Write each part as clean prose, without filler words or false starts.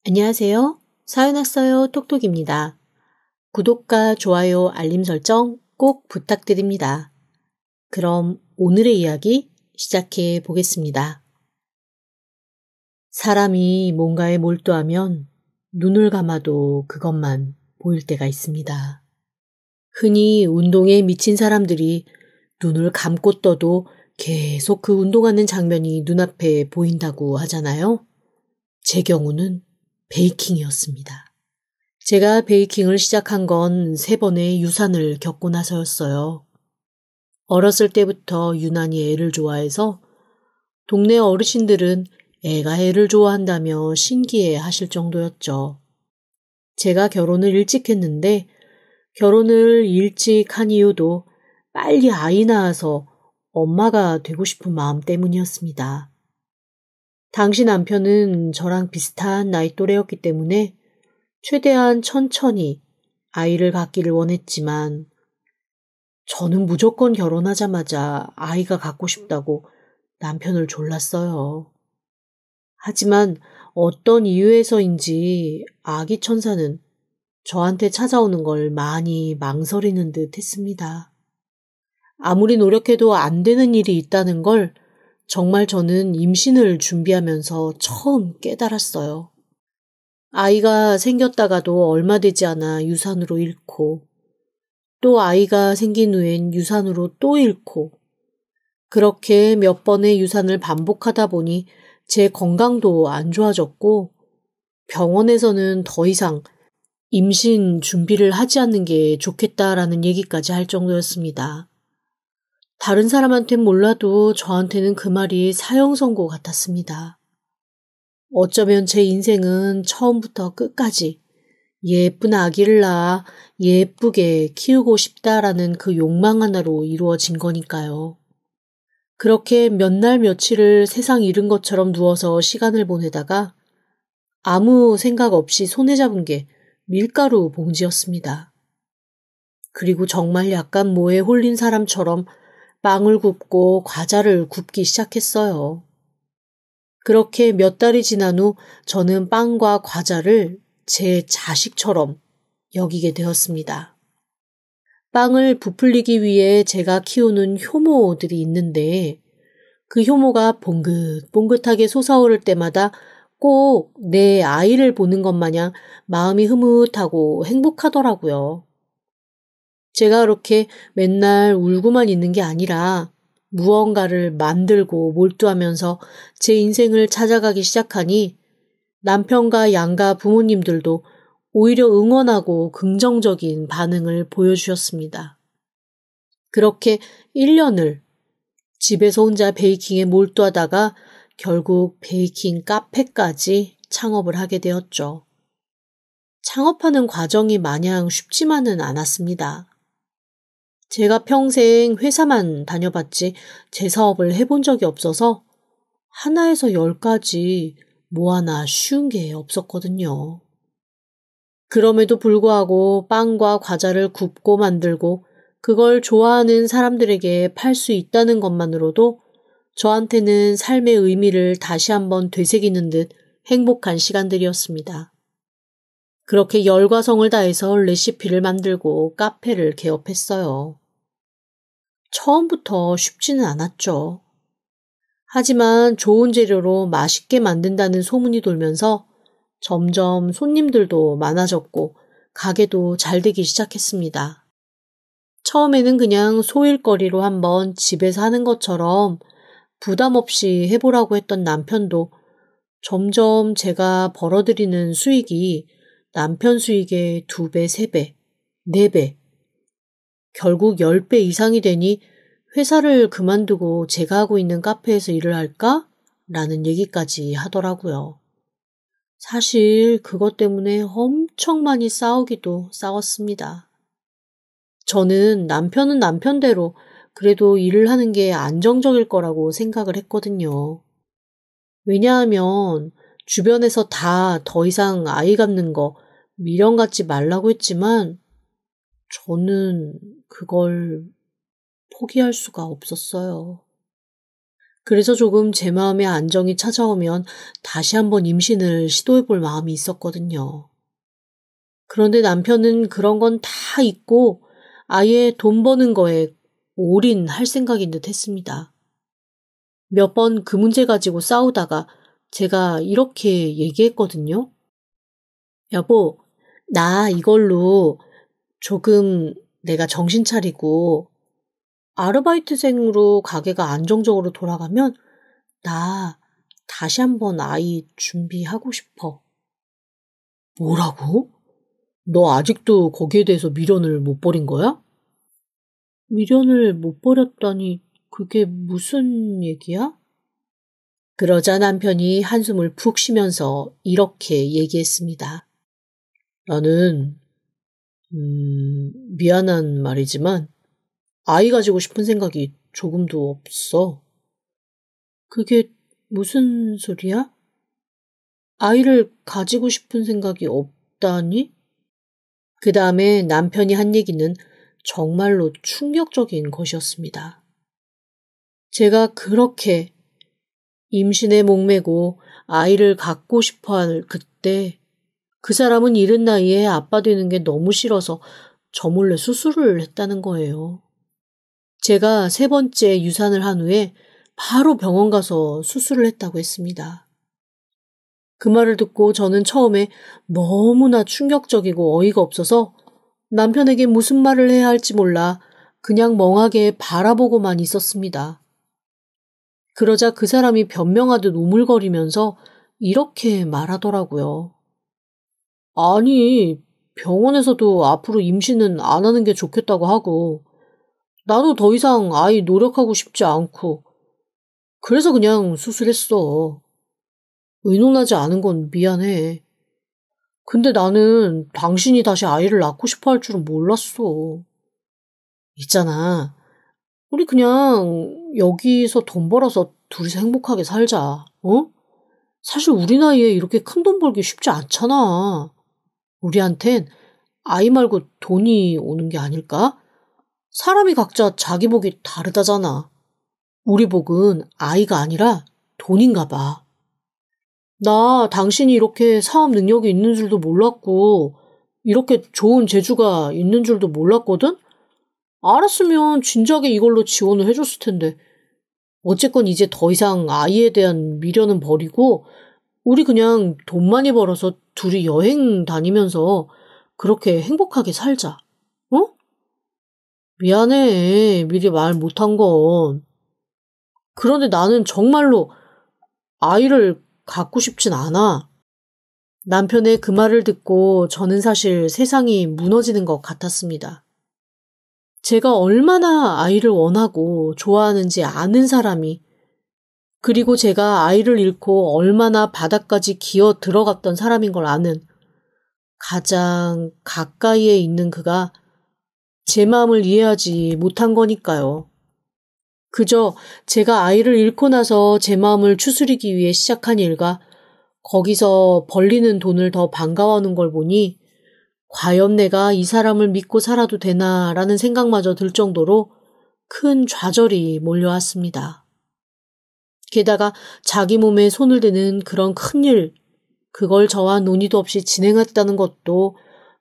안녕하세요. 사연 왔어요. 톡톡입니다. 구독과 좋아요, 알림 설정 꼭 부탁드립니다. 그럼 오늘의 이야기 시작해 보겠습니다. 사람이 뭔가에 몰두하면 눈을 감아도 그것만 보일 때가 있습니다. 흔히 운동에 미친 사람들이 눈을 감고 떠도 계속 그 운동하는 장면이 눈앞에 보인다고 하잖아요. 제 경우는 베이킹이었습니다. 제가 베이킹을 시작한 건 3번의 유산을 겪고 나서였어요. 어렸을 때부터 유난히 애를 좋아해서 동네 어르신들은 애가 애를 좋아한다며 신기해 하실 정도였죠. 제가 결혼을 일찍 했는데 결혼을 일찍 한 이유도 빨리 아이 낳아서 엄마가 되고 싶은 마음 때문이었습니다. 당시 남편은 저랑 비슷한 나이 또래였기 때문에 최대한 천천히 아이를 갖기를 원했지만 저는 무조건 결혼하자마자 아이가 갖고 싶다고 남편을 졸랐어요. 하지만 어떤 이유에서인지 아기 천사는 저한테 찾아오는 걸 많이 망설이는 듯 했습니다. 아무리 노력해도 안 되는 일이 있다는 걸 정말 저는 임신을 준비하면서 처음 깨달았어요. 아이가 생겼다가도 얼마 되지 않아 유산으로 잃고 또 아이가 생긴 후엔 유산으로 또 잃고 그렇게 몇 번의 유산을 반복하다 보니 제 건강도 안 좋아졌고 병원에서는 더 이상 임신 준비를 하지 않는 게 좋겠다라는 얘기까지 할 정도였습니다. 다른 사람한텐 몰라도 저한테는 그 말이 사형선고 같았습니다. 어쩌면 제 인생은 처음부터 끝까지 예쁜 아기를 낳아 예쁘게 키우고 싶다라는 그 욕망 하나로 이루어진 거니까요. 그렇게 몇 날 며칠을 세상 잃은 것처럼 누워서 시간을 보내다가 아무 생각 없이 손에 잡은 게 밀가루 봉지였습니다. 그리고 정말 약간 뭐에 홀린 사람처럼 빵을 굽고 과자를 굽기 시작했어요. 그렇게 몇 달이 지난 후 저는 빵과 과자를 제 자식처럼 여기게 되었습니다. 빵을 부풀리기 위해 제가 키우는 효모들이 있는데 그 효모가 봉긋봉긋하게 솟아오를 때마다 꼭 내 아이를 보는 것 마냥 마음이 흐뭇하고 행복하더라고요. 제가 그렇게 맨날 울고만 있는 게 아니라 무언가를 만들고 몰두하면서 제 인생을 찾아가기 시작하니 남편과 양가 부모님들도 오히려 응원하고 긍정적인 반응을 보여주셨습니다. 그렇게 1년을 집에서 혼자 베이킹에 몰두하다가 결국 베이킹 카페까지 창업을 하게 되었죠. 창업하는 과정이 마냥 쉽지만은 않았습니다. 제가 평생 회사만 다녀봤지 제 사업을 해본 적이 없어서 하나에서 10까지 뭐 하나 쉬운 게 없었거든요. 그럼에도 불구하고 빵과 과자를 굽고 만들고 그걸 좋아하는 사람들에게 팔 수 있다는 것만으로도 저한테는 삶의 의미를 다시 한번 되새기는 듯 행복한 시간들이었습니다. 그렇게 열과 성을 다해서 레시피를 만들고 카페를 개업했어요. 처음부터 쉽지는 않았죠. 하지만 좋은 재료로 맛있게 만든다는 소문이 돌면서 점점 손님들도 많아졌고 가게도 잘 되기 시작했습니다. 처음에는 그냥 소일거리로 한번 집에서 하는 것처럼 부담 없이 해보라고 했던 남편도 점점 제가 벌어들이는 수익이 남편 수익의 2배, 3배, 4배, 결국 10배 이상이 되니 회사를 그만두고 제가 하고 있는 카페에서 일을 할까? 라는 얘기까지 하더라고요. 사실 그것 때문에 엄청 많이 싸우기도 싸웠습니다. 저는 남편은 남편대로 그래도 일을 하는 게 안정적일 거라고 생각을 했거든요. 왜냐하면 주변에서 다 더 이상 아이 갖는 거 미련 갖지 말라고 했지만 저는 그걸 포기할 수가 없었어요. 그래서 조금 제 마음의 안정이 찾아오면 다시 한번 임신을 시도해볼 마음이 있었거든요. 그런데 남편은 그런 건 다 잊고 아예 돈 버는 거에 올인할 생각인 듯 했습니다. 몇 번 그 문제 가지고 싸우다가 제가 이렇게 얘기했거든요. 여보, 나 이걸로 조금 내가 정신 차리고 아르바이트생으로 가게가 안정적으로 돌아가면 나 다시 한번 아이 준비하고 싶어. 뭐라고? 너 아직도 거기에 대해서 미련을 못 버린 거야? 미련을 못 버렸다니 그게 무슨 얘기야? 그러자 남편이 한숨을 푹 쉬면서 이렇게 얘기했습니다. 나는 미안한 말이지만 아이 가지고 싶은 생각이 조금도 없어. 그게 무슨 소리야? 아이를 가지고 싶은 생각이 없다니? 그 다음에 남편이 한 얘기는 정말로 충격적인 것이었습니다. 제가 그렇게 임신에 목매고 아이를 갖고 싶어 할 그때 그 사람은 이른 나이에 아빠 되는 게 너무 싫어서 저 몰래 수술을 했다는 거예요. 제가 3번째 유산을 한 후에 바로 병원 가서 수술을 했다고 했습니다. 그 말을 듣고 저는 처음에 너무나 충격적이고 어이가 없어서 남편에게 무슨 말을 해야 할지 몰라 그냥 멍하게 바라보고만 있었습니다. 그러자 그 사람이 변명하듯 우물거리면서 이렇게 말하더라고요. 아니, 병원에서도 앞으로 임신은 안 하는 게 좋겠다고 하고 나도 더 이상 아이 노력하고 싶지 않고 그래서 그냥 수술했어. 의논하지 않은 건 미안해. 근데 나는 당신이 다시 아이를 낳고 싶어 할 줄은 몰랐어. 있잖아. 우리 그냥 여기서 돈 벌어서 둘이서 행복하게 살자. 어? 사실 우리 나이에 이렇게 큰 돈 벌기 쉽지 않잖아. 우리한텐 아이 말고 돈이 오는 게 아닐까? 사람이 각자 자기 복이 다르다잖아. 우리 복은 아이가 아니라 돈인가 봐. 나 당신이 이렇게 사업 능력이 있는 줄도 몰랐고 이렇게 좋은 재주가 있는 줄도 몰랐거든? 알았으면 진작에 이걸로 지원을 해줬을 텐데. 어쨌건 이제 더 이상 아이에 대한 미련은 버리고 우리 그냥 돈 많이 벌어서 둘이 여행 다니면서 그렇게 행복하게 살자. 어? 미안해. 미리 말 못한 건. 그런데 나는 정말로 아이를 갖고 싶진 않아. 남편의 그 말을 듣고 저는 사실 세상이 무너지는 것 같았습니다. 제가 얼마나 아이를 원하고 좋아하는지 아는 사람이, 그리고 제가 아이를 잃고 얼마나 바닥까지 기어 들어갔던 사람인 걸 아는 가장 가까이에 있는 그가 제 마음을 이해하지 못한 거니까요. 그저 제가 아이를 잃고 나서 제 마음을 추스리기 위해 시작한 일과 거기서 벌리는 돈을 더 반가워하는 걸 보니 과연 내가 이 사람을 믿고 살아도 되나라는 생각마저 들 정도로 큰 좌절이 몰려왔습니다. 게다가 자기 몸에 손을 대는 그런 큰일, 그걸 저와 논의도 없이 진행했다는 것도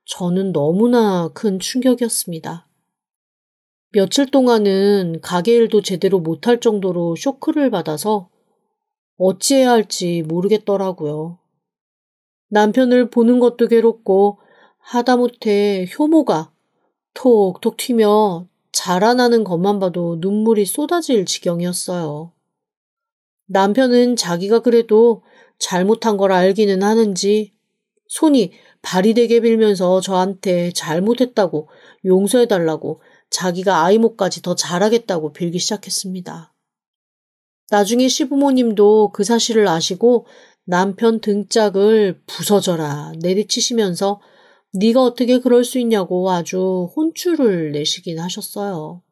저는 너무나 큰 충격이었습니다. 며칠 동안은 가게 일도 제대로 못할 정도로 쇼크를 받아서 어찌해야 할지 모르겠더라고요. 남편을 보는 것도 괴롭고 하다못해 효모가 톡톡 튀며 자라나는 것만 봐도 눈물이 쏟아질 지경이었어요. 남편은 자기가 그래도 잘못한 걸 알기는 하는지 손이 발이 되게 빌면서 저한테 잘못했다고 용서해달라고 자기가 아이 목까지 더 잘하겠다고 빌기 시작했습니다. 나중에 시부모님도 그 사실을 아시고 남편 등짝을 부서져라 내리치시면서 네가 어떻게 그럴 수 있냐고 아주 혼쭐을 내시긴 하셨어요.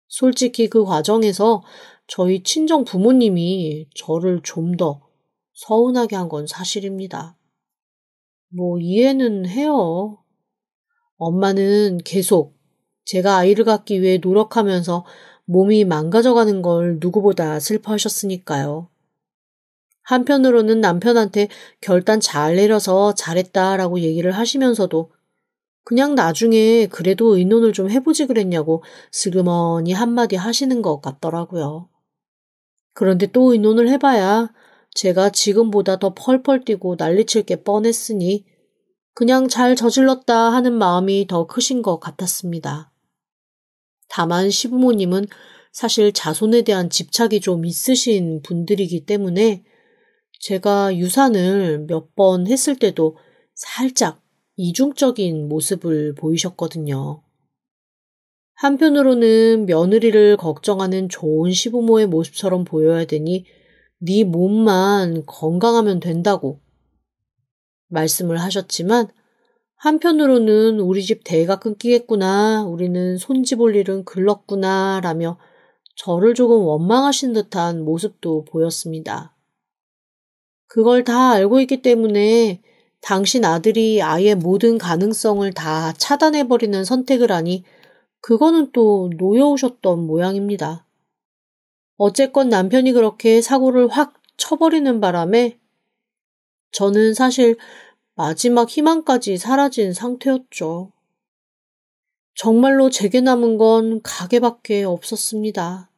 솔직히 그 과정에서 저희 친정 부모님이 저를 좀 더 서운하게 한 건 사실입니다. 뭐 이해는 해요. 엄마는 계속 제가 아이를 갖기 위해 노력하면서 몸이 망가져가는 걸 누구보다 슬퍼하셨으니까요. 한편으로는 남편한테 결단 잘 내려서 잘했다라고 얘기를 하시면서도 그냥 나중에 그래도 의논을 좀 해보지 그랬냐고 슬그머니 한마디 하시는 것 같더라고요. 그런데 또 의논을 해봐야 제가 지금보다 더 펄펄 뛰고 난리칠 게 뻔했으니 그냥 잘 저질렀다 하는 마음이 더 크신 것 같았습니다. 다만 시부모님은 사실 자손에 대한 집착이 좀 있으신 분들이기 때문에 제가 유산을 몇 번 했을 때도 살짝 이중적인 모습을 보이셨거든요. 한편으로는 며느리를 걱정하는 좋은 시부모의 모습처럼 보여야 되니 네 몸만 건강하면 된다고 말씀을 하셨지만 한편으로는 우리 집 대가 끊기겠구나, 우리는 손집 올 일은 글렀구나 라며 저를 조금 원망하신 듯한 모습도 보였습니다. 그걸 다 알고 있기 때문에 당신 아들이 아예 모든 가능성을 다 차단해버리는 선택을 하니 그거는 또 노여우셨던 모양입니다. 어쨌건 남편이 그렇게 사고를 확 쳐버리는 바람에 저는 사실 마지막 희망까지 사라진 상태였죠. 정말로 제게 남은 건 가게밖에 없었습니다.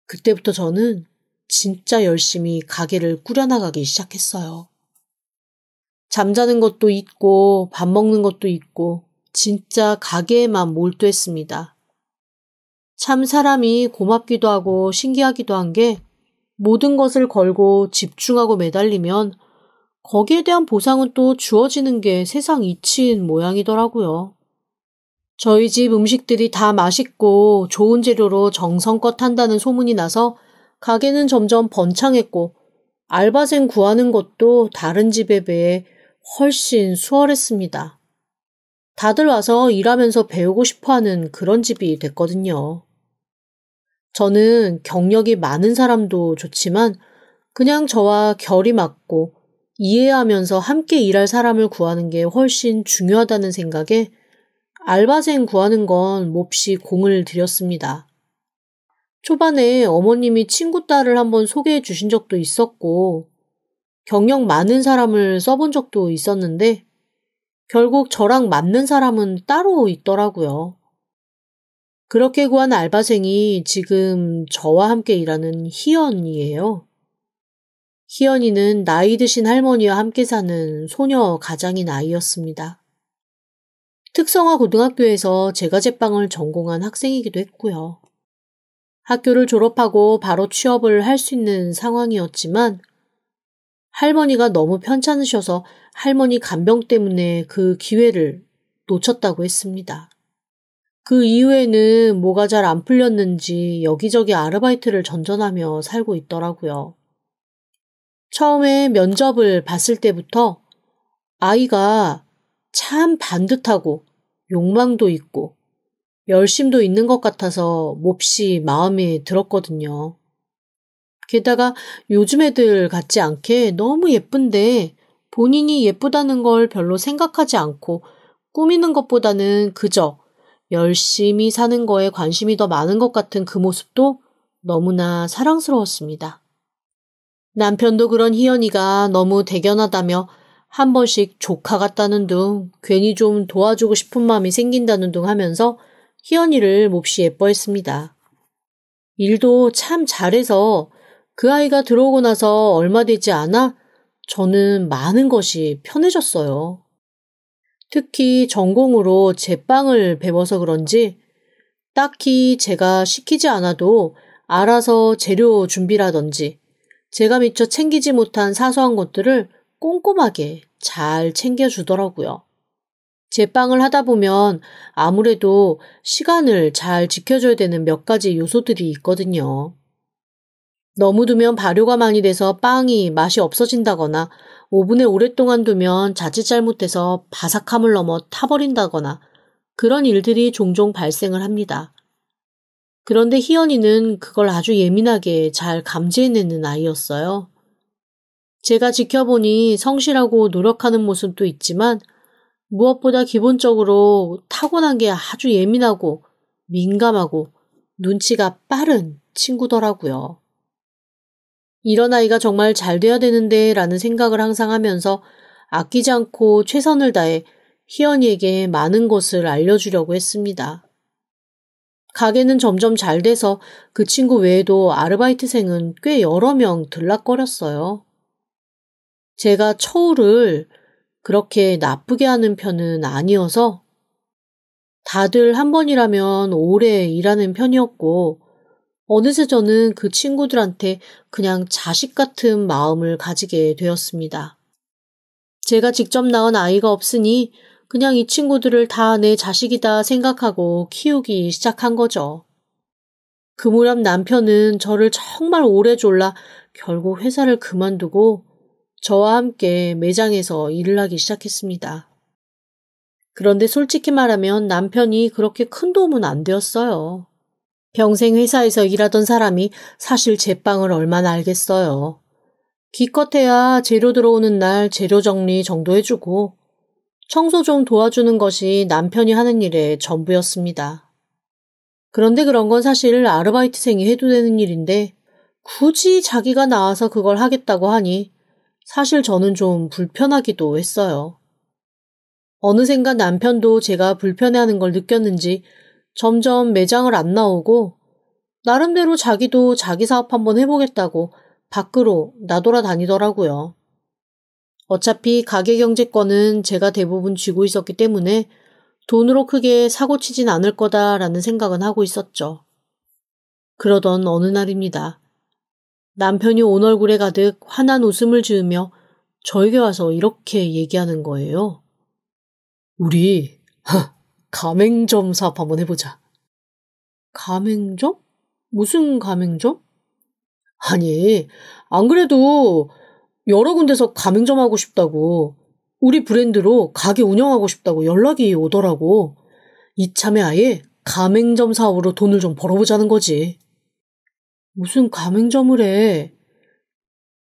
그때부터 저는 진짜 열심히 가게를 꾸려나가기 시작했어요. 잠자는 것도 있고 밥 먹는 것도 있고 진짜 가게에만 몰두했습니다. 참 사람이 고맙기도 하고 신기하기도 한 게 모든 것을 걸고 집중하고 매달리면 거기에 대한 보상은 또 주어지는 게 세상 이치인 모양이더라고요. 저희 집 음식들이 다 맛있고 좋은 재료로 정성껏 한다는 소문이 나서 가게는 점점 번창했고 알바생 구하는 것도 다른 집에 비해 훨씬 수월했습니다. 다들 와서 일하면서 배우고 싶어하는 그런 집이 됐거든요. 저는 경력이 많은 사람도 좋지만 그냥 저와 결이 맞고 이해하면서 함께 일할 사람을 구하는 게 훨씬 중요하다는 생각에 알바생 구하는 건 몹시 공을 들였습니다. 초반에 어머님이 친구 딸을 한번 소개해 주신 적도 있었고 경력 많은 사람을 써본 적도 있었는데 결국 저랑 맞는 사람은 따로 있더라고요. 그렇게 구한 알바생이 지금 저와 함께 일하는 희연이에요. 희연이는 나이 드신 할머니와 함께 사는 소녀 가장인 아이였습니다. 특성화 고등학교에서 제과제빵을 전공한 학생이기도 했고요. 학교를 졸업하고 바로 취업을 할 수 있는 상황이었지만 할머니가 너무 편찮으셔서 할머니 간병 때문에 그 기회를 놓쳤다고 했습니다. 그 이후에는 뭐가 잘 안 풀렸는지 여기저기 아르바이트를 전전하며 살고 있더라고요. 처음에 면접을 봤을 때부터 아이가 참 반듯하고 욕망도 있고 열심도 있는 것 같아서 몹시 마음에 들었거든요. 게다가 요즘 애들 같지 않게 너무 예쁜데 본인이 예쁘다는 걸 별로 생각하지 않고 꾸미는 것보다는 그저 열심히 사는 거에 관심이 더 많은 것 같은 그 모습도 너무나 사랑스러웠습니다. 남편도 그런 희연이가 너무 대견하다며 한 번씩 조카 같다는 둥, 괜히 좀 도와주고 싶은 마음이 생긴다는 둥 하면서 희연이를 몹시 예뻐했습니다. 일도 참 잘해서 그 아이가 들어오고 나서 얼마 되지 않아 저는 많은 것이 편해졌어요. 특히 전공으로 제빵을 배워서 그런지 딱히 제가 시키지 않아도 알아서 재료 준비라든지 제가 미처 챙기지 못한 사소한 것들을 꼼꼼하게 잘 챙겨주더라고요. 제빵을 하다 보면 아무래도 시간을 잘 지켜줘야 되는 몇 가지 요소들이 있거든요. 너무 두면 발효가 많이 돼서 빵이 맛이 없어진다거나 오븐에 오랫동안 두면 자칫 잘못해서 바삭함을 넘어 타버린다거나 그런 일들이 종종 발생을 합니다. 그런데 희연이는 그걸 아주 예민하게 잘 감지해내는 아이였어요. 제가 지켜보니 성실하고 노력하는 모습도 있지만 무엇보다 기본적으로 타고난 게 아주 예민하고 민감하고 눈치가 빠른 친구더라고요. 이런 아이가 정말 잘 돼야 되는데 라는 생각을 항상 하면서 아끼지 않고 최선을 다해 희연이에게 많은 것을 알려주려고 했습니다. 가게는 점점 잘 돼서 그 친구 외에도 아르바이트생은 꽤 여러 명 들락거렸어요. 제가 처우를 그렇게 나쁘게 하는 편은 아니어서 다들 한 번이라면 오래 일하는 편이었고 어느새 저는 그 친구들한테 그냥 자식 같은 마음을 가지게 되었습니다. 제가 직접 낳은 아이가 없으니 그냥 이 친구들을 다 내 자식이다 생각하고 키우기 시작한 거죠. 그 무렵 남편은 저를 정말 오래 졸라 결국 회사를 그만두고 저와 함께 매장에서 일을 하기 시작했습니다. 그런데 솔직히 말하면 남편이 그렇게 큰 도움은 안 되었어요. 평생 회사에서 일하던 사람이 사실 제빵을 얼마나 알겠어요. 기껏해야 재료 들어오는 날 재료 정리 정도 해주고 청소 좀 도와주는 것이 남편이 하는 일의 전부였습니다. 그런데 그런 건 사실 아르바이트생이 해도 되는 일인데 굳이 자기가 나와서 그걸 하겠다고 하니 사실 저는 좀 불편하기도 했어요. 어느샌가 남편도 제가 불편해하는 걸 느꼈는지 점점 매장을 안 나오고 나름대로 자기도 자기 사업 한번 해보겠다고 밖으로 나돌아다니더라고요. 어차피 가게 경제권은 제가 대부분 쥐고 있었기 때문에 돈으로 크게 사고치진 않을 거다라는 생각은 하고 있었죠. 그러던 어느 날입니다. 남편이 온 얼굴에 가득 환한 웃음을 지으며 저에게 와서 이렇게 얘기하는 거예요. 우리 가맹점 사업 한번 해보자. 가맹점? 무슨 가맹점? 아니, 안 그래도 여러 군데서 가맹점 하고 싶다고, 우리 브랜드로 가게 운영하고 싶다고 연락이 오더라고. 이참에 아예 가맹점 사업으로 돈을 좀 벌어보자는 거지. 무슨 가맹점을 해.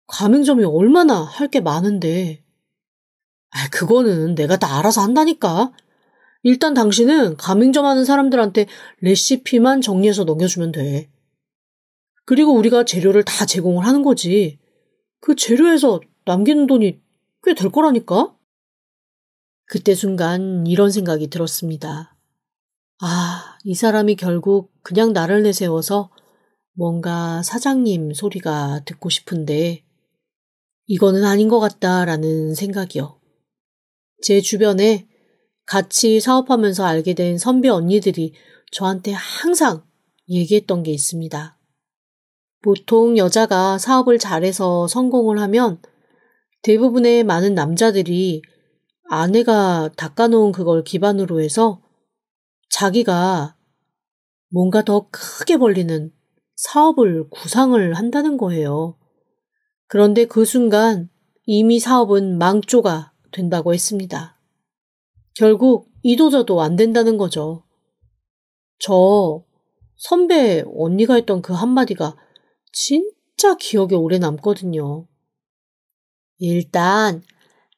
가맹점이 얼마나 할 게 많은데. 그거는 내가 다 알아서 한다니까. 일단 당신은 가맹점 하는 사람들한테 레시피만 정리해서 넘겨주면 돼. 그리고 우리가 재료를 다 제공을 하는 거지. 그 재료에서 남기는 돈이 꽤 될 거라니까? 그때 순간 이런 생각이 들었습니다. 이 사람이 결국 그냥 나를 내세워서 뭔가 사장님 소리가 듣고 싶은데 이거는 아닌 것 같다라는 생각이요. 제 주변에 같이 사업하면서 알게 된 선배 언니들이 저한테 항상 얘기했던 게 있습니다. 보통 여자가 사업을 잘해서 성공을 하면 대부분의 많은 남자들이 아내가 닦아놓은 그걸 기반으로 해서 자기가 뭔가 더 크게 벌리는 사업을 구상을 한다는 거예요. 그런데 그 순간 이미 사업은 망조가 된다고 했습니다. 결국 이도저도 안 된다는 거죠. 저 선배 언니가 했던 그 한마디가 진짜 기억에 오래 남거든요. 일단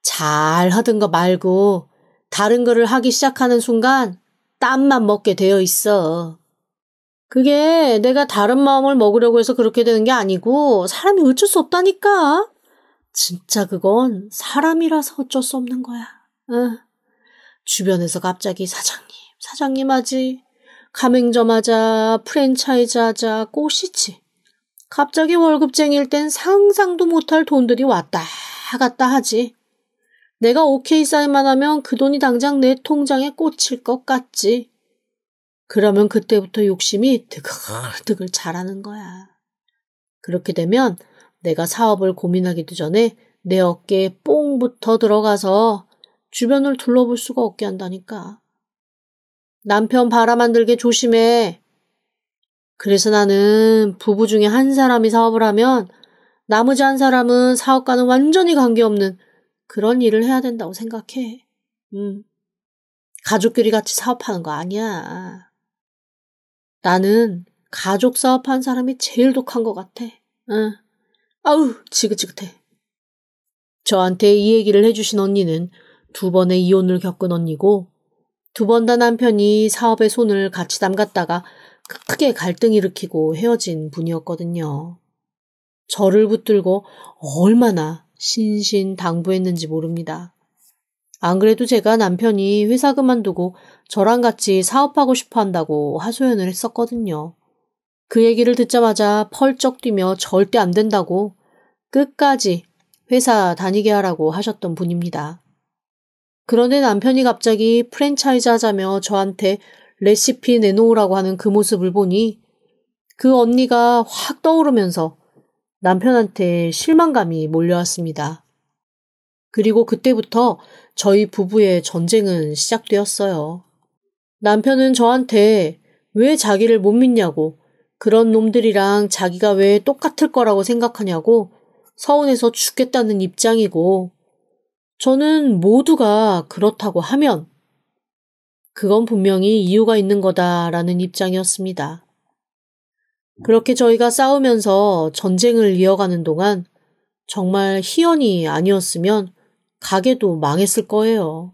잘 하던 거 말고 다른 거를 하기 시작하는 순간 땀만 먹게 되어 있어. 그게 내가 다른 마음을 먹으려고 해서 그렇게 되는 게 아니고 사람이 어쩔 수 없다니까. 진짜 그건 사람이라서 어쩔 수 없는 거야. 주변에서 갑자기 사장님 하지. 가맹점 하자, 프랜차이즈 하자, 꼬시지. 갑자기 월급쟁이일 땐 상상도 못할 돈들이 왔다 갔다 하지. 내가 오케이 사인만 하면 그 돈이 당장 내 통장에 꽂힐 것 같지. 그러면 그때부터 욕심이 드글드글 자라는 거야. 그렇게 되면 내가 사업을 고민하기도 전에 내 어깨에 뽕부터 들어가서 주변을 둘러볼 수가 없게 한다니까. 남편 바람 안 들게 조심해. 그래서 나는 부부 중에 한 사람이 사업을 하면 나머지 한 사람은 사업과는 완전히 관계없는 그런 일을 해야 된다고 생각해. 가족끼리 같이 사업하는 거 아니야. 나는 가족 사업한 사람이 제일 독한 것 같아. 아우 지긋지긋해. 저한테 이 얘기를 해주신 언니는 2번의 이혼을 겪은 언니고 2번 다 남편이 사업에 손을 같이 담갔다가 크게 갈등 일으키고 헤어진 분이었거든요. 저를 붙들고 얼마나 신신당부했는지 모릅니다. 안 그래도 제가 남편이 회사 그만두고 저랑 같이 사업하고 싶어 한다고 하소연을 했었거든요. 그 얘기를 듣자마자 펄쩍 뛰며 절대 안 된다고 끝까지 회사 다니게 하라고 하셨던 분입니다. 그런데 남편이 갑자기 프랜차이즈 하자며 저한테 레시피 내놓으라고 하는 그 모습을 보니 그 언니가 확 떠오르면서 남편한테 실망감이 몰려왔습니다. 그리고 그때부터 저희 부부의 전쟁은 시작되었어요. 남편은 저한테 왜 자기를 못 믿냐고, 그런 놈들이랑 자기가 왜 똑같을 거라고 생각하냐고 서운해서 죽겠다는 입장이고, 저는 모두가 그렇다고 하면 그건 분명히 이유가 있는 거다라는 입장이었습니다. 그렇게 저희가 싸우면서 전쟁을 이어가는 동안 정말 희연이 아니었으면 가게도 망했을 거예요.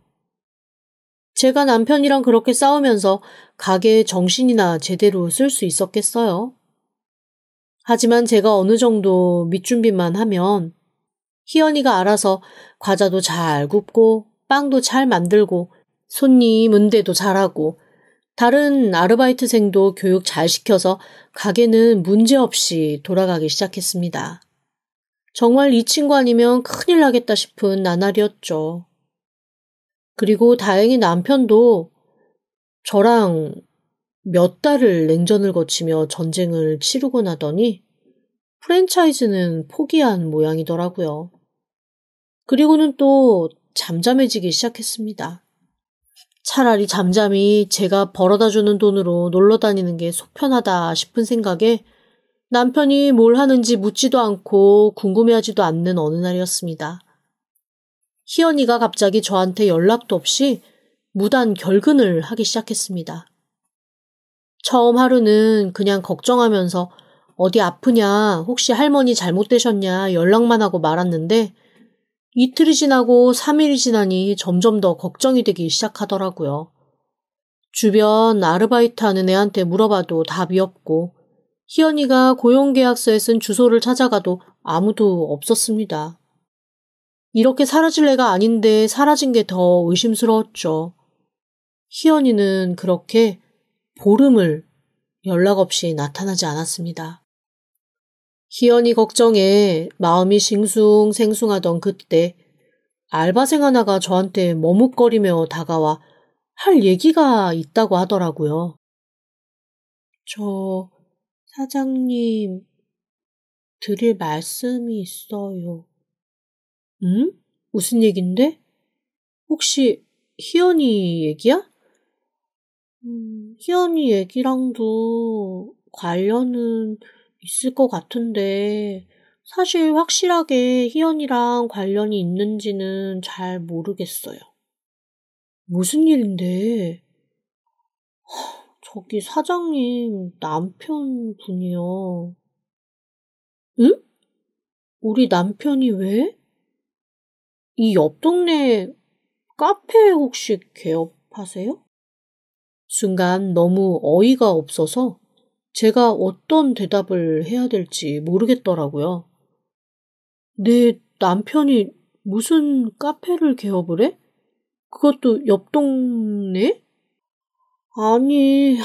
제가 남편이랑 그렇게 싸우면서 가게의 정신이나 제대로 쓸 수 있었겠어요? 하지만 제가 어느 정도 밑준비만 하면 희연이가 알아서 과자도 잘 굽고 빵도 잘 만들고 손님 응대도 잘하고 다른 아르바이트생도 교육 잘 시켜서 가게는 문제없이 돌아가기 시작했습니다. 정말 이 친구 아니면 큰일 나겠다 싶은 나날이었죠. 그리고 다행히 남편도 저랑 몇 달을 냉전을 거치며 전쟁을 치르고 나더니 프랜차이즈는 포기한 모양이더라고요. 그리고는 또 잠잠해지기 시작했습니다. 차라리 잠잠히 제가 벌어다주는 돈으로 놀러 다니는 게 속편하다 싶은 생각에 남편이 뭘 하는지 묻지도 않고 궁금해하지도 않는 어느 날이었습니다. 희연이가 갑자기 저한테 연락도 없이 무단 결근을 하기 시작했습니다. 처음 하루는 그냥 걱정하면서 어디 아프냐, 혹시 할머니 잘못되셨냐 연락만 하고 말았는데 이틀이 지나고 3일이 지나니 점점 더 걱정이 되기 시작하더라고요. 주변 아르바이트 하는 애한테 물어봐도 답이 없고 희연이가 고용계약서에 쓴 주소를 찾아가도 아무도 없었습니다. 이렇게 사라질 애가 아닌데 사라진 게 더 의심스러웠죠. 희연이는 그렇게 보름을 연락 없이 나타나지 않았습니다. 희연이 걱정에 마음이 싱숭생숭하던 그때 알바생 하나가 저한테 머뭇거리며 다가와 할 얘기가 있다고 하더라고요. 저 사장님 드릴 말씀이 있어요. 응? 무슨 얘긴데? 혹시 희연이 얘기야? 희연이 얘기랑도 관련은 있을 것 같은데 사실 확실하게 희연이랑 관련이 있는지는 잘 모르겠어요. 무슨 일인데? 저기 사장님 남편분이요. 응? 우리 남편이 왜? 이 옆 동네 카페 혹시 개업하세요? 순간 너무 어이가 없어서 제가 어떤 대답을 해야 될지 모르겠더라고요. 내 남편이 무슨 카페를 개업을 해? 그것도 옆 동네? 아니,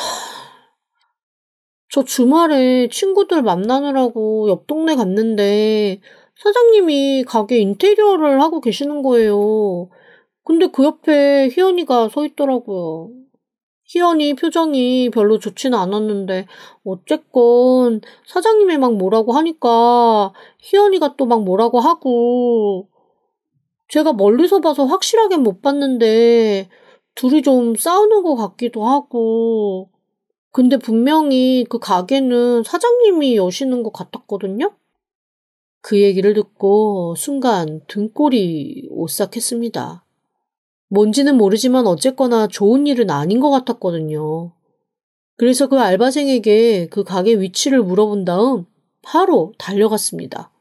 저 주말에 친구들 만나느라고 옆 동네 갔는데 사장님이 가게 인테리어를 하고 계시는 거예요. 근데 그 옆에 희연이가 서 있더라고요. 희연이 표정이 별로 좋지는 않았는데 어쨌건 사장님이 막 뭐라고 하니까 희연이가 또 막 뭐라고 하고 제가 멀리서 봐서 확실하게 못 봤는데 둘이 좀 싸우는 것 같기도 하고 근데 분명히 그 가게는 사장님이 여시는 것 같았거든요? 그 얘기를 듣고 순간 등골이 오싹했습니다. 뭔지는 모르지만 어쨌거나 좋은 일은 아닌 것 같았거든요. 그래서 그 알바생에게 그 가게 위치를 물어본 다음 바로 달려갔습니다.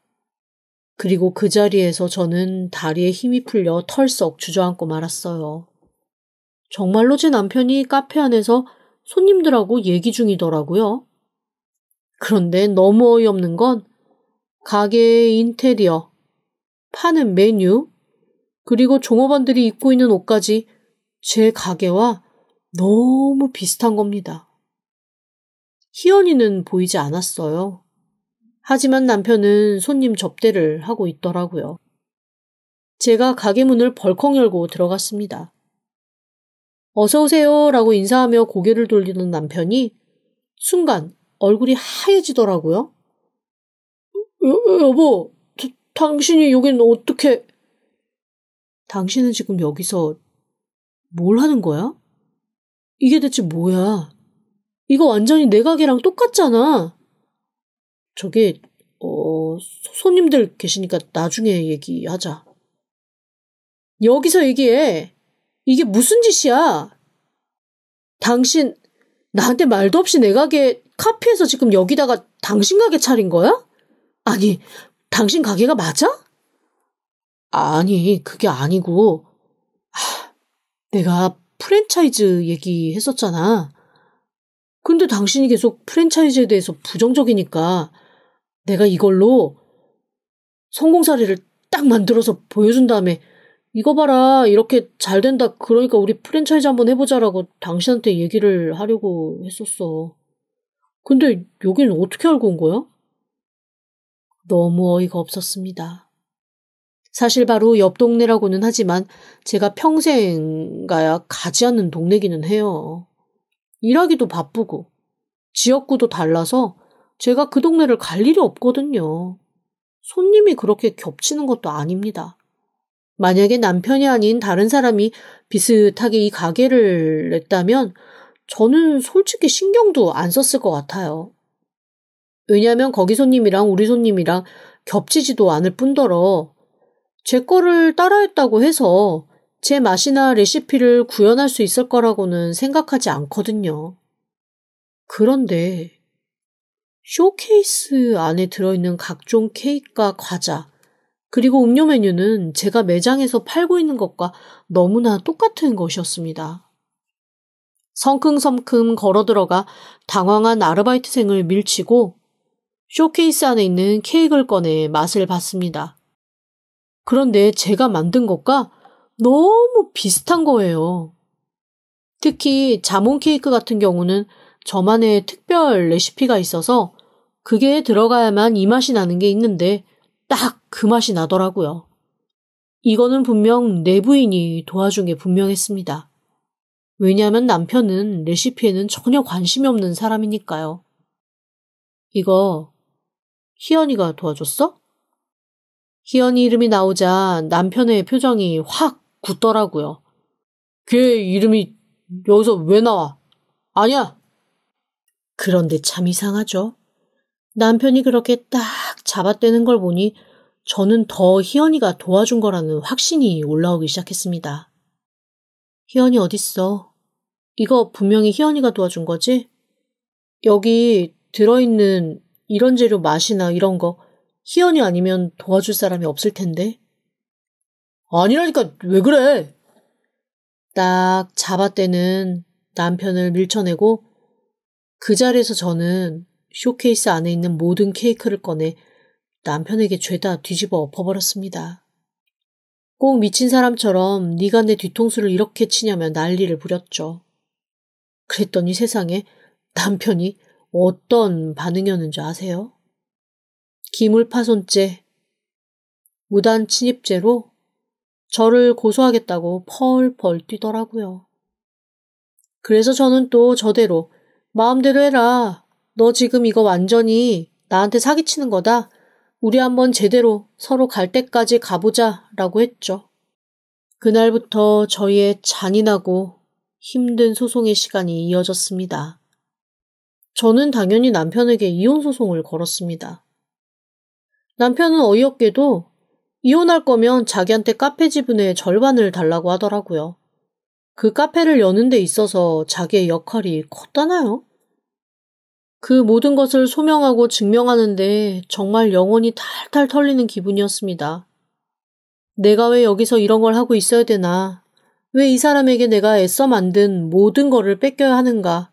그리고 그 자리에서 저는 다리에 힘이 풀려 털썩 주저앉고 말았어요. 정말로 제 남편이 카페 안에서 손님들하고 얘기 중이더라고요. 그런데 너무 어이없는 건 가게의 인테리어, 파는 메뉴, 그리고 종업원들이 입고 있는 옷까지 제 가게와 너무 비슷한 겁니다. 희연이는 보이지 않았어요. 하지만 남편은 손님 접대를 하고 있더라고요. 제가 가게 문을 벌컥 열고 들어갔습니다. 어서 오세요 라고 인사하며 고개를 돌리던 남편이 순간 얼굴이 하얘지더라고요. 여보, 당신이 여긴 어떻게... 당신은 지금 여기서 뭘 하는 거야? 이게 대체 뭐야? 이거 완전히 내 가게랑 똑같잖아. 저기, 손님들 계시니까 나중에 얘기하자. 여기서 얘기해. 이게 무슨 짓이야? 당신, 나한테 말도 없이 내 가게 카페에서 지금 여기다가 당신 가게 차린 거야? 아니, 당신 가게가 맞아? 아니, 그게 아니고, 내가 프랜차이즈 얘기했었잖아. 근데 당신이 계속 프랜차이즈에 대해서 부정적이니까 내가 이걸로 성공 사례를 딱 만들어서 보여준 다음에 이거 봐라, 이렇게 잘 된다. 그러니까 우리 프랜차이즈 한번 해보자라고 당신한테 얘기를 하려고 했었어. 근데 여기는 어떻게 알고 온 거야? 너무 어이가 없었습니다. 사실 바로 옆 동네라고는 하지만 제가 평생 가야 가지 않는 동네기는 해요. 일하기도 바쁘고 지역구도 달라서 제가 그 동네를 갈 일이 없거든요. 손님이 그렇게 겹치는 것도 아닙니다. 만약에 남편이 아닌 다른 사람이 비슷하게 이 가게를 냈다면 저는 솔직히 신경도 안 썼을 것 같아요. 왜냐하면 거기 손님이랑 우리 손님이랑 겹치지도 않을 뿐더러 제 거를 따라했다고 해서 제 맛이나 레시피를 구현할 수 있을 거라고는 생각하지 않거든요. 그런데 쇼케이스 안에 들어있는 각종 케이크와 과자, 그리고 음료 메뉴는 제가 매장에서 팔고 있는 것과 너무나 똑같은 것이었습니다. 성큼성큼 걸어 들어가 당황한 아르바이트생을 밀치고 쇼케이스 안에 있는 케이크를 꺼내 맛을 봤습니다. 그런데 제가 만든 것과 너무 비슷한 거예요. 특히 자몽 케이크 같은 경우는 저만의 특별 레시피가 있어서 그게 들어가야만 이 맛이 나는 게 있는데 딱 그 맛이 나더라고요. 이거는 분명 내 부인이 도와준 게 분명했습니다. 왜냐하면 남편은 레시피에는 전혀 관심이 없는 사람이니까요. 이거 희연이가 도와줬어? 희연이 이름이 나오자 남편의 표정이 확 굳더라고요. 걔 이름이 여기서 왜 나와? 아니야. 그런데 참 이상하죠. 남편이 그렇게 딱 잡아떼는 걸 보니 저는 더 희연이가 도와준 거라는 확신이 올라오기 시작했습니다. 희연이 어딨어? 이거 분명히 희연이가 도와준 거지? 여기 들어있는 이런 재료 맛이나 이런 거 희연이 아니면 도와줄 사람이 없을 텐데. 아니라니까 왜 그래? 딱 잡아떼는 남편을 밀쳐내고 그 자리에서 저는 쇼케이스 안에 있는 모든 케이크를 꺼내 남편에게 죄다 뒤집어 엎어버렸습니다. 꼭 미친 사람처럼 네가 내 뒤통수를 이렇게 치냐며 난리를 부렸죠. 그랬더니 세상에 남편이 어떤 반응이었는지 아세요? 기물파손죄, 무단 침입죄로 저를 고소하겠다고 펄펄 뛰더라고요. 그래서 저는 또 저대로 마음대로 해라. 너 지금 이거 완전히 나한테 사기치는 거다. 우리 한번 제대로 서로 갈 때까지 가보자 라고 했죠. 그날부터 저희의 잔인하고 힘든 소송의 시간이 이어졌습니다. 저는 당연히 남편에게 이혼 소송을 걸었습니다. 남편은 어이없게도 이혼할 거면 자기한테 카페 지분의 절반을 달라고 하더라고요. 그 카페를 여는 데 있어서 자기의 역할이 컸다나요? 그 모든 것을 소명하고 증명하는데 정말 영혼이 탈탈 털리는 기분이었습니다. 내가 왜 여기서 이런 걸 하고 있어야 되나? 왜 이 사람에게 내가 애써 만든 모든 거를 뺏겨야 하는가?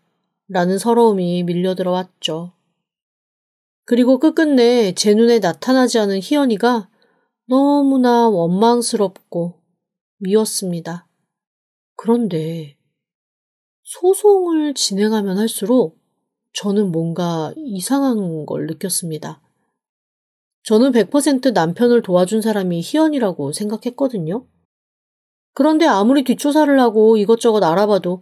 라는 서러움이 밀려들어왔죠. 그리고 끝끝내 제 눈에 나타나지 않은 희연이가 너무나 원망스럽고 미웠습니다. 그런데 소송을 진행하면 할수록 저는 뭔가 이상한 걸 느꼈습니다. 저는 100% 남편을 도와준 사람이 희연이라고 생각했거든요. 그런데 아무리 뒷조사를 하고 이것저것 알아봐도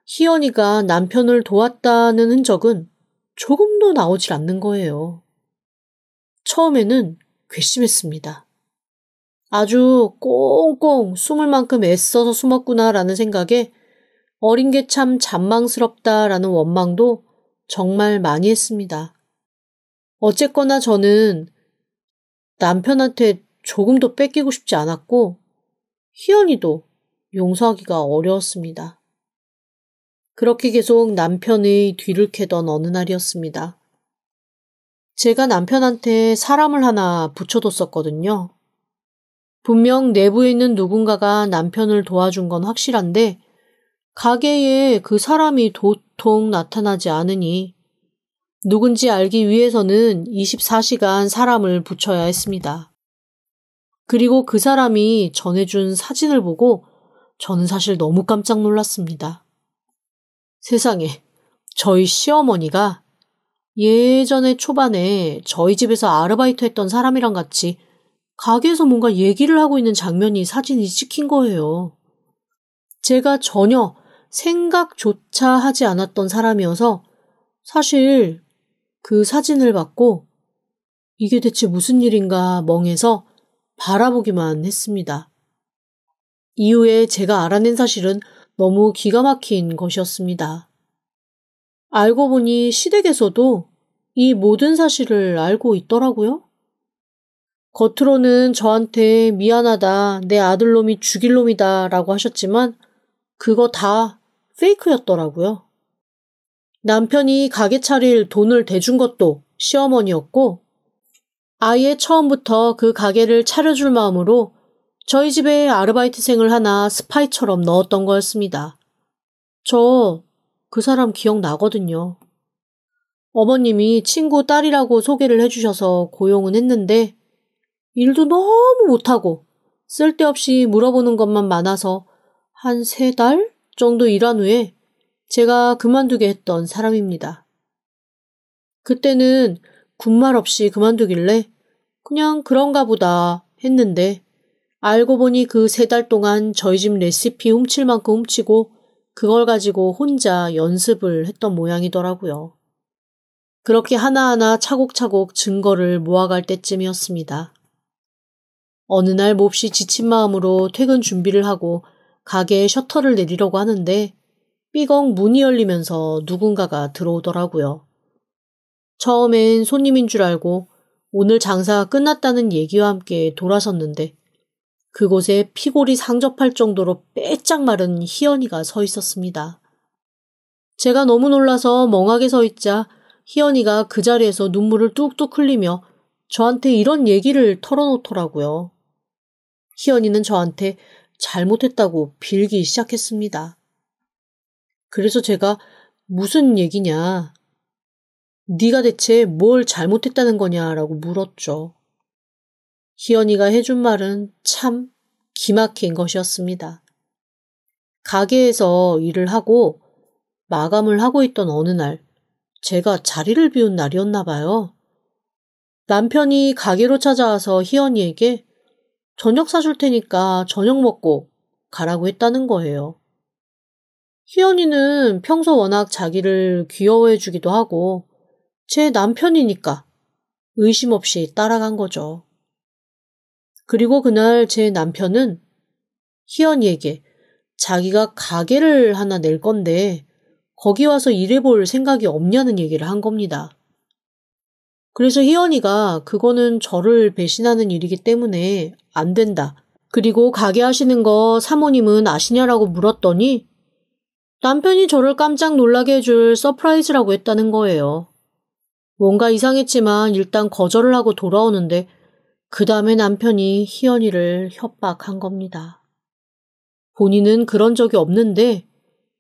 희연이가 남편을 도왔다는 흔적은 조금도 나오질 않는 거예요. 처음에는 괘씸했습니다. 아주 꽁꽁 숨을 만큼 애써서 숨었구나라는 생각에 어린 게 참 잔망스럽다라는 원망도 정말 많이 했습니다. 어쨌거나 저는 남편한테 조금도 뺏기고 싶지 않았고 희연이도 용서하기가 어려웠습니다. 그렇게 계속 남편의 뒤를 캐던 어느 날이었습니다. 제가 남편한테 사람을 하나 붙여뒀었거든요. 분명 내부에 있는 누군가가 남편을 도와준 건 확실한데 가게에 그 사람이 도통 나타나지 않으니 누군지 알기 위해서는 24시간 사람을 붙여야 했습니다. 그리고 그 사람이 전해준 사진을 보고 저는 사실 너무 깜짝 놀랐습니다. 세상에, 저희 시어머니가 예전에 초반에 저희 집에서 아르바이트 했던 사람이랑 같이 가게에서 뭔가 얘기를 하고 있는 장면이 사진이 찍힌 거예요. 제가 전혀 생각조차 하지 않았던 사람이어서 사실 그 사진을 받고 이게 대체 무슨 일인가 멍해서 바라보기만 했습니다. 이후에 제가 알아낸 사실은 너무 기가 막힌 것이었습니다. 알고 보니 시댁에서도 이 모든 사실을 알고 있더라고요. 겉으로는 저한테 미안하다, 내 아들놈이 죽일 놈이다 라고 하셨지만 그거 다 페이크였더라고요. 남편이 가게 차릴 돈을 대준 것도 시어머니였고 아예 처음부터 그 가게를 차려줄 마음으로 저희 집에 아르바이트생을 하나 스파이처럼 넣었던 거였습니다. 저 그 사람 기억나거든요. 어머님이 친구 딸이라고 소개를 해주셔서 고용은 했는데 일도 너무 못하고 쓸데없이 물어보는 것만 많아서 한 3달 정도 일한 후에 제가 그만두게 했던 사람입니다. 그때는 군말 없이 그만두길래 그냥 그런가 보다 했는데 알고 보니 그 3달 동안 저희 집 레시피 훔칠 만큼 훔치고 그걸 가지고 혼자 연습을 했던 모양이더라고요. 그렇게 하나하나 차곡차곡 증거를 모아갈 때쯤이었습니다. 어느 날 몹시 지친 마음으로 퇴근 준비를 하고 가게에 셔터를 내리려고 하는데 삐걱 문이 열리면서 누군가가 들어오더라고요. 처음엔 손님인 줄 알고 오늘 장사가 끝났다는 얘기와 함께 돌아섰는데 그곳에 피골이 상접할 정도로 빼짝 마른 희연이가 서 있었습니다. 제가 너무 놀라서 멍하게 서 있자 희연이가 그 자리에서 눈물을 뚝뚝 흘리며 저한테 이런 얘기를 털어놓더라고요. 희연이는 저한테 잘못했다고 빌기 시작했습니다. 그래서 제가 무슨 얘기냐, 네가 대체 뭘 잘못했다는 거냐라고 물었죠. 희연이가 해준 말은 참 기막힌 것이었습니다. 가게에서 일을 하고 마감을 하고 있던 어느 날 제가 자리를 비운 날이었나 봐요. 남편이 가게로 찾아와서 희연이에게 저녁 사줄 테니까 저녁 먹고 가라고 했다는 거예요. 희연이는 평소 워낙 자기를 귀여워해 주기도 하고 제 남편이니까 의심 없이 따라간 거죠. 그리고 그날 제 남편은 희연이에게 자기가 가게를 하나 낼 건데 거기 와서 일해볼 생각이 없냐는 얘기를 한 겁니다. 그래서 희연이가 그거는 저를 배신하는 일이기 때문에 안 된다. 그리고 가게 하시는 거 사모님은 아시냐라고 물었더니 남편이 저를 깜짝 놀라게 해줄 서프라이즈라고 했다는 거예요. 뭔가 이상했지만 일단 거절을 하고 돌아오는데 그 다음에 남편이 희연이를 협박한 겁니다. 본인은 그런 적이 없는데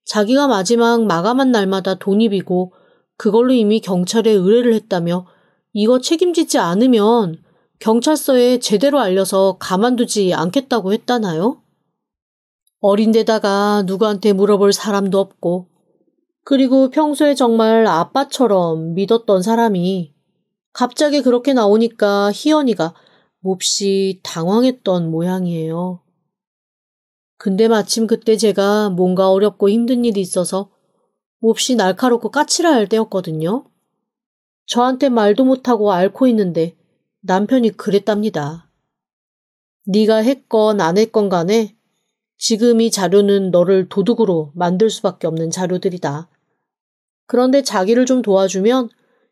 자기가 마지막 마감한 날마다 돈이 비고 그걸로 이미 경찰에 의뢰를 했다며 이거 책임지지 않으면 경찰서에 제대로 알려서 가만두지 않겠다고 했다나요? 어린데다가 누구한테 물어볼 사람도 없고 그리고 평소에 정말 아빠처럼 믿었던 사람이 갑자기 그렇게 나오니까 희연이가 몹시 당황했던 모양이에요. 근데 마침 그때 제가 뭔가 어렵고 힘든 일이 있어서 몹시 날카롭고 까칠할 때였거든요. 저한테 말도 못하고 앓고 있는데 남편이 그랬답니다. 네가 했건 안 했건 간에 지금 이 자료는 너를 도둑으로 만들 수밖에 없는 자료들이다. 그런데 자기를 좀 도와주면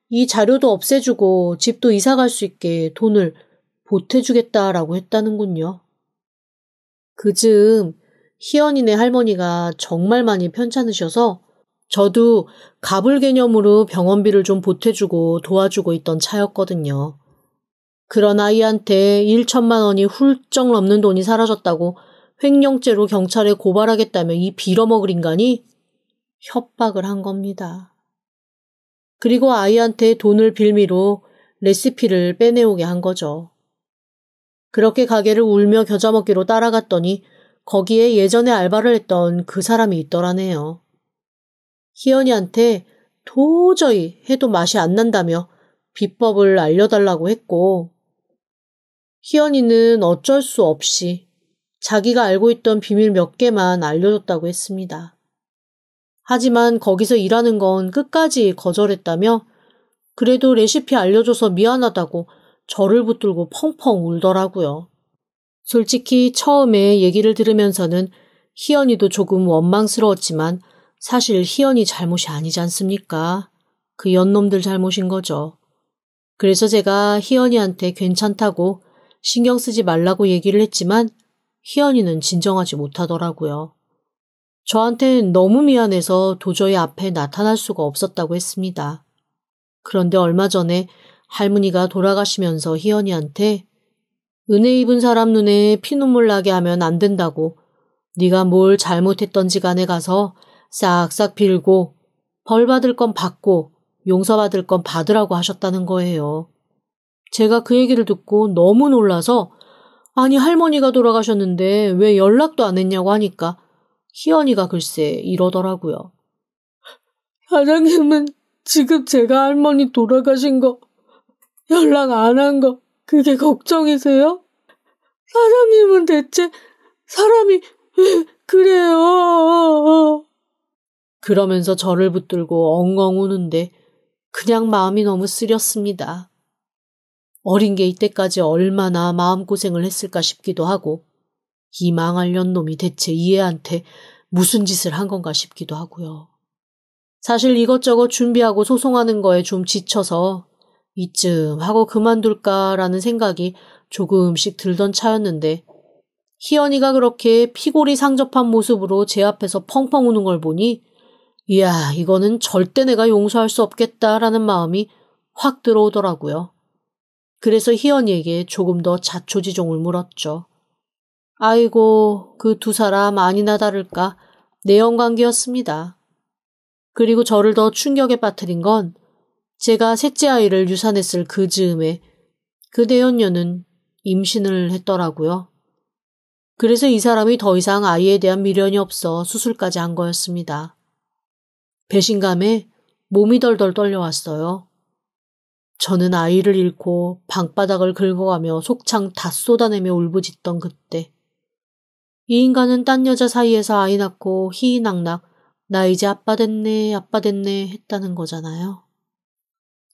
이 자료도 없애주고 집도 이사갈 수 있게 돈을 보태주겠다라고 했다는군요. 그즈음 희연이네 할머니가 정말 많이 편찮으셔서 저도 가불 개념으로 병원비를 좀 보태주고 도와주고 있던 차였거든요. 그런 아이한테 1천만 원이 훌쩍 넘는 돈이 사라졌다고 횡령죄로 경찰에 고발하겠다며 이 빌어먹을 인간이 협박을 한 겁니다. 그리고 아이한테 돈을 빌미로 레시피를 빼내오게 한 거죠. 그렇게 가게를 울며 겨자 먹기로 따라갔더니 거기에 예전에 알바를 했던 그 사람이 있더라네요. 희연이한테 도저히 해도 맛이 안 난다며 비법을 알려달라고 했고 희연이는 어쩔 수 없이 자기가 알고 있던 비밀 몇 개만 알려줬다고 했습니다. 하지만 거기서 일하는 건 끝까지 거절했다며 그래도 레시피 알려줘서 미안하다고 저를 붙들고 펑펑 울더라고요. 솔직히 처음에 얘기를 들으면서는 희연이도 조금 원망스러웠지만 사실 희연이 잘못이 아니지 않습니까? 그 연놈들 잘못인 거죠. 그래서 제가 희연이한테 괜찮다고 신경 쓰지 말라고 얘기를 했지만 희연이는 진정하지 못하더라고요. 저한텐 너무 미안해서 도저히 앞에 나타날 수가 없었다고 했습니다. 그런데 얼마 전에 할머니가 돌아가시면서 희연이한테 은혜 입은 사람 눈에 피눈물 나게 하면 안 된다고 네가 뭘 잘못했던지 간에 가서 싹싹 빌고 벌 받을 건 받고 용서받을 건 받으라고 하셨다는 거예요. 제가 그 얘기를 듣고 너무 놀라서 아니 할머니가 돌아가셨는데 왜 연락도 안 했냐고 하니까 희연이가 글쎄 이러더라고요. 사장님은 지금 제가 할머니 돌아가신 거 연락 안 한 거 그게 걱정이세요? 사장님은 대체 사람이 왜 그래요? 그러면서 저를 붙들고 엉엉 우는데 그냥 마음이 너무 쓰렸습니다. 어린 게 이때까지 얼마나 마음고생을 했을까 싶기도 하고 이 망할 년놈이 대체 이 애한테 무슨 짓을 한 건가 싶기도 하고요. 사실 이것저것 준비하고 소송하는 거에 좀 지쳐서 이쯤 하고 그만둘까라는 생각이 조금씩 들던 차였는데 희연이가 그렇게 피골이 상접한 모습으로 제 앞에서 펑펑 우는 걸 보니 이야 이거는 절대 내가 용서할 수 없겠다라는 마음이 확 들어오더라고요. 그래서 희연이에게 조금 더 자초지종을 물었죠. 아이고 그 두 사람 아니나 다를까 내연관계였습니다. 그리고 저를 더 충격에 빠뜨린 건 제가 셋째 아이를 유산했을 그 즈음에 그 내연녀는 임신을 했더라고요. 그래서 이 사람이 더 이상 아이에 대한 미련이 없어 수술까지 한 거였습니다. 배신감에 몸이 덜덜 떨려왔어요. 저는 아이를 잃고 방바닥을 긁어가며 속창 다 쏟아내며 울부짖던 그때 이 인간은 딴 여자 사이에서 아이 낳고 희희낙낙 나 이제 아빠 됐네 했다는 거잖아요.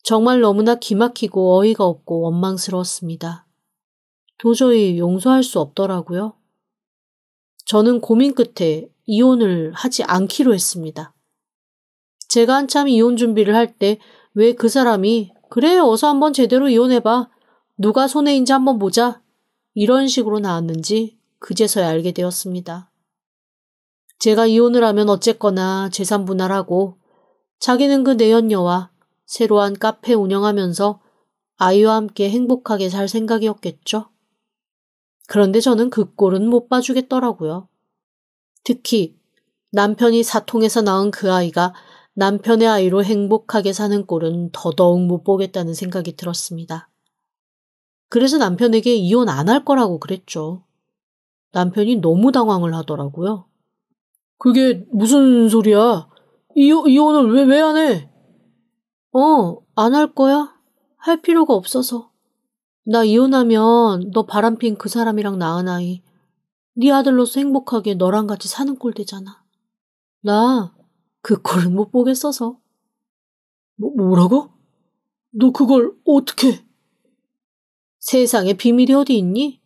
정말 너무나 기막히고 어이가 없고 원망스러웠습니다. 도저히 용서할 수 없더라고요. 저는 고민 끝에 이혼을 하지 않기로 했습니다. 제가 한참 이혼 준비를 할 때 왜 그 사람이 그래 어서 한번 제대로 이혼해봐. 누가 손해인지 한번 보자. 이런 식으로 나왔는지 그제서야 알게 되었습니다. 제가 이혼을 하면 어쨌거나 재산 분할하고 자기는 그 내연녀와 새로 한 카페 운영하면서 아이와 함께 행복하게 살 생각이었겠죠. 그런데 저는 그 꼴은 못 봐주겠더라고요. 특히 남편이 사통에서 낳은 그 아이가 남편의 아이로 행복하게 사는 꼴은 더더욱 못 보겠다는 생각이 들었습니다. 그래서 남편에게 이혼 안 할 거라고 그랬죠. 남편이 너무 당황을 하더라고요. 그게 무슨 소리야? 이혼을 왜 안 해? 안 할 거야? 할 필요가 없어서. 나 이혼하면 너 바람핀 그 사람이랑 낳은 아이, 네 아들로서 행복하게 너랑 같이 사는 꼴 되잖아. 나 그 꼴은 못 보겠어서. 뭐라고? 너 그걸 어떻게? 세상에 비밀이 어디 있니?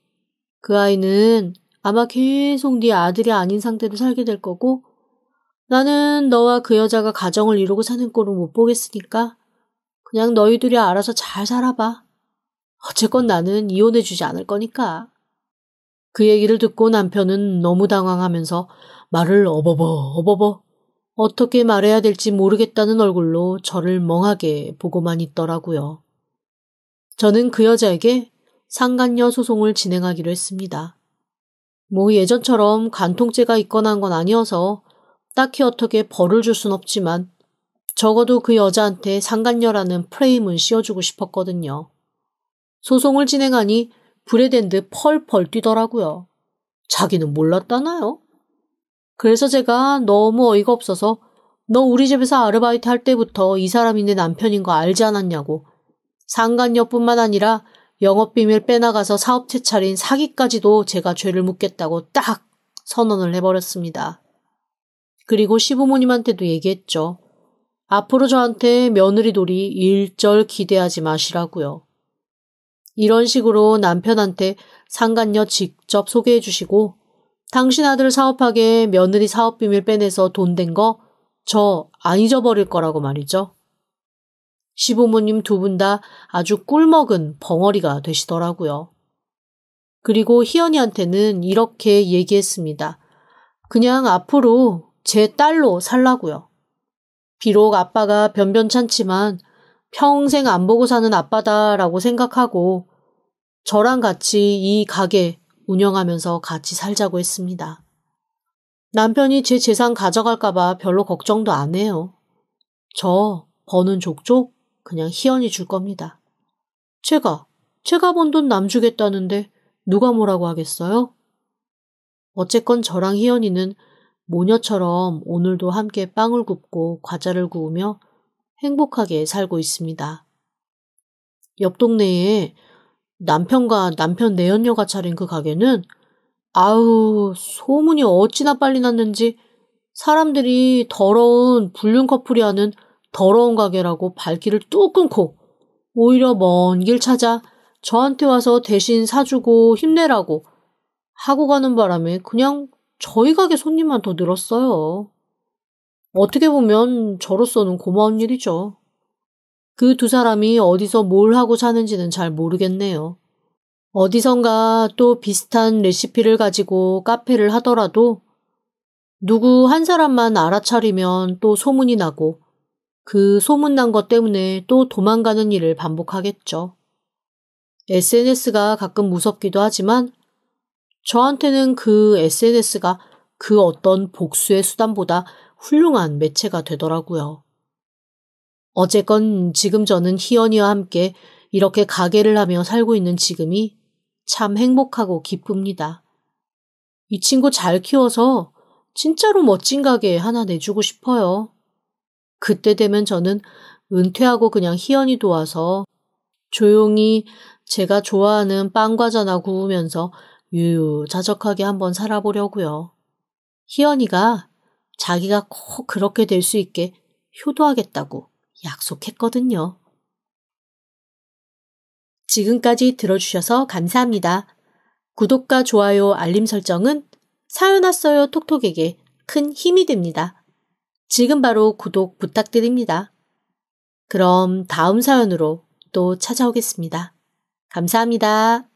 그 아이는 아마 계속 네 아들이 아닌 상태로 살게 될 거고 나는 너와 그 여자가 가정을 이루고 사는 꼴은 못 보겠으니까 그냥 너희들이 알아서 잘 살아봐. 어쨌건 나는 이혼해주지 않을 거니까. 그 얘기를 듣고 남편은 너무 당황하면서 말을 어버버 어떻게 말해야 될지 모르겠다는 얼굴로 저를 멍하게 보고만 있더라고요. 저는 그 여자에게 상간녀 소송을 진행하기로 했습니다. 뭐 예전처럼 간통죄가 있거나 한 건 아니어서 딱히 어떻게 벌을 줄 순 없지만 적어도 그 여자한테 상간녀라는 프레임은 씌워주고 싶었거든요. 소송을 진행하니 불에 댄 듯 펄펄 뛰더라고요. 자기는 몰랐다나요? 그래서 제가 너무 어이가 없어서 너 우리 집에서 아르바이트 할 때부터 이 사람이 내 남편인 거 알지 않았냐고 상간녀뿐만 아니라 영업비밀 빼나가서 사업체 차린 사기까지도 제가 죄를 묻겠다고 딱 선언을 해버렸습니다. 그리고 시부모님한테도 얘기했죠. 앞으로 저한테 며느리돌이 일절 기대하지 마시라고요. 이런 식으로 남편한테 상간녀 직접 소개해 주시고 당신 아들 사업하게 며느리 사업비밀 빼내서 돈 된 거 저 안 잊어버릴 거라고 말이죠. 시부모님 두 분 다 아주 꿀먹은 벙어리가 되시더라고요. 그리고 희연이한테는 이렇게 얘기했습니다. 그냥 앞으로 제 딸로 살라고요. 비록 아빠가 변변찮지만 평생 안 보고 사는 아빠다라고 생각하고 저랑 같이 이 가게 운영하면서 같이 살자고 했습니다. 남편이 제 재산 가져갈까봐 별로 걱정도 안 해요. 저 버는 족족 그냥 희연이 줄 겁니다. 제가 번 돈 남 주겠다는데 누가 뭐라고 하겠어요? 어쨌건 저랑 희연이는 모녀처럼 오늘도 함께 빵을 굽고 과자를 구우며 행복하게 살고 있습니다. 옆 동네에 남편과 남편 내연녀가 차린 그 가게는 아우 소문이 어찌나 빨리 났는지 사람들이 더러운 불륜 커플이 하는 더러운 가게라고 발길을 뚝 끊고 오히려 먼 길 찾아 저한테 와서 대신 사주고 힘내라고 하고 가는 바람에 그냥 저희 가게 손님만 더 늘었어요. 어떻게 보면 저로서는 고마운 일이죠. 그 두 사람이 어디서 뭘 하고 사는지는 잘 모르겠네요. 어디선가 또 비슷한 레시피를 가지고 카페를 하더라도 누구 한 사람만 알아차리면 또 소문이 나고 그 소문난 것 때문에 또 도망가는 일을 반복하겠죠. SNS가 가끔 무섭기도 하지만 저한테는 그 SNS가 그 어떤 복수의 수단보다 훌륭한 매체가 되더라고요. 어쨌건 지금 저는 희연이와 함께 이렇게 가게를 하며 살고 있는 지금이 참 행복하고 기쁩니다. 이 친구 잘 키워서 진짜로 멋진 가게 하나 내주고 싶어요. 그때 되면 저는 은퇴하고 그냥 희연이 도와서 조용히 제가 좋아하는 빵과자나 구우면서 유유자적하게 한번 살아보려고요. 희연이가 자기가 꼭 그렇게 될 수 있게 효도하겠다고 약속했거든요. 지금까지 들어주셔서 감사합니다. 구독과 좋아요, 알림 설정은 사연 왔어요 톡톡에게 큰 힘이 됩니다. 지금 바로 구독 부탁드립니다. 그럼 다음 사연으로 또 찾아오겠습니다. 감사합니다.